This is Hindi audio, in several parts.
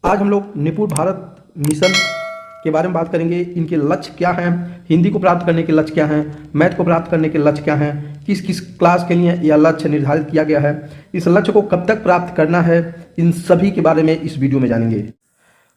आज हम लोग निपुण भारत मिशन के बारे में बात करेंगे। इनके लक्ष्य क्या हैं, हिंदी को प्राप्त करने के लक्ष्य क्या हैं, मैथ को प्राप्त करने के लक्ष्य क्या हैं, किस किस क्लास के लिए यह लक्ष्य निर्धारित किया गया है, इस लक्ष्य को कब तक प्राप्त करना है, इन सभी के बारे में इस वीडियो में जानेंगे।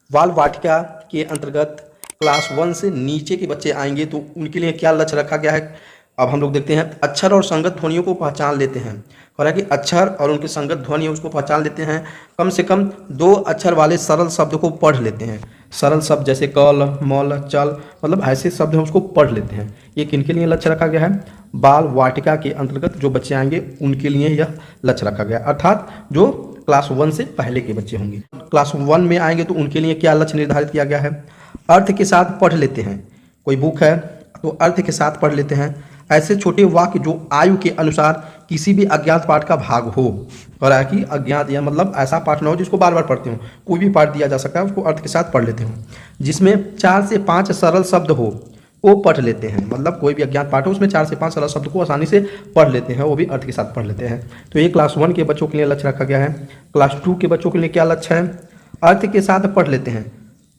बाल वाटिका के अंतर्गत क्लास 1 से नीचे के बच्चे आएंगे तो उनके लिए क्या लक्ष्य रखा गया है। अब हम लोग देखते हैं। अक्षर और संगत ध्वनियों को पहचान लेते हैं। और कि अक्षर और उनके संगत ध्वनि उसको पहचान लेते हैं। कम से कम 2 अक्षर वाले सरल शब्द को पढ़ लेते हैं। सरल शब्द जैसे कल, मल, चल, मतलब ऐसे शब्द हैं उसको पढ़ लेते हैं। ये किनके लिए लक्ष्य रखा गया है? बाल वाटिका के अंतर्गत जो बच्चे आएंगे उनके लिए यह लक्ष्य रखा गया है, अर्थात जो क्लास 1 से पहले के बच्चे होंगे। क्लास 1 में आएंगे तो उनके लिए क्या लक्ष्य निर्धारित किया गया है? अर्थ के साथ पढ़ लेते हैं। कोई बुक है तो अर्थ के साथ पढ़ लेते हैं। ऐसे छोटे वाक्य जो आयु के अनुसार किसी भी अज्ञात पाठ का भाग हो, और है कि अज्ञात या मतलब ऐसा पाठ ना हो जिसको बार बार पढ़ते हो, कोई भी पाठ दिया जा सकता है उसको अर्थ के साथ पढ़ लेते हो। जिसमें 4 से 5 सरल शब्द हो वो पढ़ लेते हैं, मतलब कोई भी अज्ञात पाठ हो उसमें 4 से 5 सरल शब्द को आसानी से पढ़ लेते हैं, वो भी अर्थ के साथ पढ़ लेते हैं। तो ये क्लास 1 के बच्चों के लिए लक्ष्य रखा गया है। क्लास 2 के बच्चों के लिए क्या लक्ष्य है? अर्थ के साथ पढ़ लेते हैं।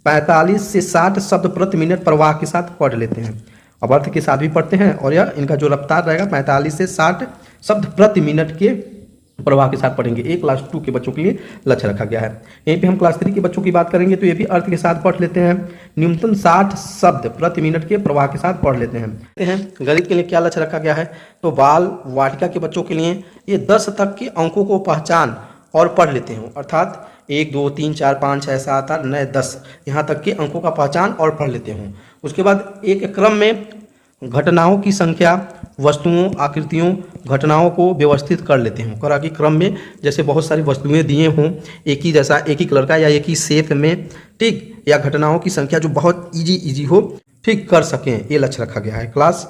45 से 60 शब्द प्रति मिनट प्रवाह के साथ पढ़ लेते हैं। अब अर्थ के साथ भी पढ़ते हैं और यह इनका जो रफ्तार रहेगा 45 से 60 शब्द प्रति मिनट के प्रवाह के साथ पढ़ेंगे। एक क्लास 2 के बच्चों के लिए लक्ष्य रखा गया है। यहीं पे हम क्लास 3 के बच्चों की बात करेंगे तो ये भी अर्थ के साथ पढ़ लेते हैं। न्यूनतम 60 शब्द प्रति मिनट के प्रवाह के साथ पढ़ लेते हैं। गणित के लिए क्या लक्ष्य रखा गया है? तो बाल वाटिका के बच्चों के लिए ये 10 तक के अंकों को पहचान और पढ़ लेते हैं, अर्थात 1 2 3 4 5 6 7 8 9 10 यहाँ तक के अंकों का पहचान और पढ़ लेते हैं। उसके बाद एक क्रम में घटनाओं की संख्या, वस्तुओं, आकृतियों, घटनाओं को व्यवस्थित कर लेते हैं। करा कि क्रम में जैसे बहुत सारी वस्तुएं दिए हों एक ही जैसा, एक ही कलर का या एक ही शेप में, ठीक, या घटनाओं की संख्या जो बहुत इजी हो, ठीक, कर सकें, ये लक्ष्य रखा गया है क्लास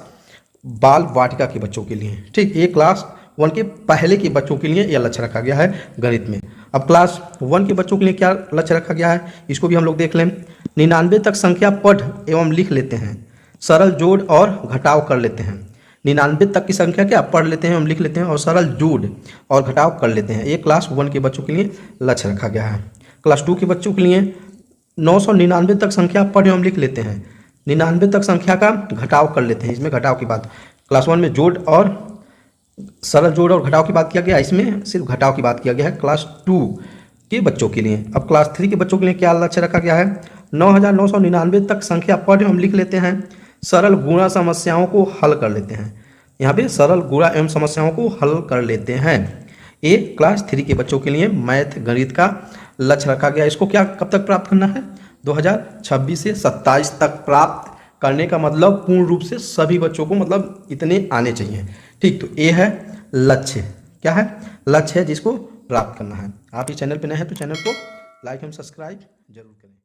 बाल वाटिका के बच्चों के लिए। ठीक, ये क्लास 1 के पहले के बच्चों के लिए यह लक्ष्य रखा गया है गणित में। अब क्लास 1 के बच्चों के लिए क्या लक्ष्य रखा गया है इसको भी हम लोग देख लें। 99 तक संख्या पढ़ एवं लिख लेते हैं। सरल जोड़ और घटाव कर लेते हैं। 99 तक की संख्या क्या पढ़ लेते हैं, हम लिख लेते हैं, और सरल जोड़ और घटाव कर लेते हैं। ये क्लास 1 के बच्चों के लिए लक्ष्य रखा गया है। क्लास 2 के बच्चों के लिए 999 तक संख्या पढ़ एवं लिख लेते हैं। 99 तक संख्या का घटाव कर लेते हैं। इसमें घटाव की बात, क्लास 1 में जोड़ और सरल जोड़ और घटाव की बात किया गया, इसमें सिर्फ घटाव की बात किया गया है क्लास 2 के बच्चों के लिए। अब क्लास 3 के बच्चों के लिए क्या लक्ष्य रखा गया है? 9999 तक संख्या पढ़ एवं लिख लेते हैं। सरल गुणा समस्याओं को हल कर लेते हैं। यहाँ पे सरल गुणा एवं समस्याओं को हल कर लेते हैं। ये क्लास 3 के बच्चों के लिए मैथ गणित का लक्ष्य रखा गया। इसको क्या कब तक प्राप्त करना है? 2026 से 27 तक प्राप्त करने का मतलब पूर्ण रूप से सभी बच्चों को मतलब इतने आने चाहिए। ठीक, तो ये है लक्ष्य। क्या है? लक्ष्य है जिसको प्राप्त करना है। आप इस चैनल पर नए हैं तो चैनल को लाइक एवं सब्सक्राइब जरूर करें।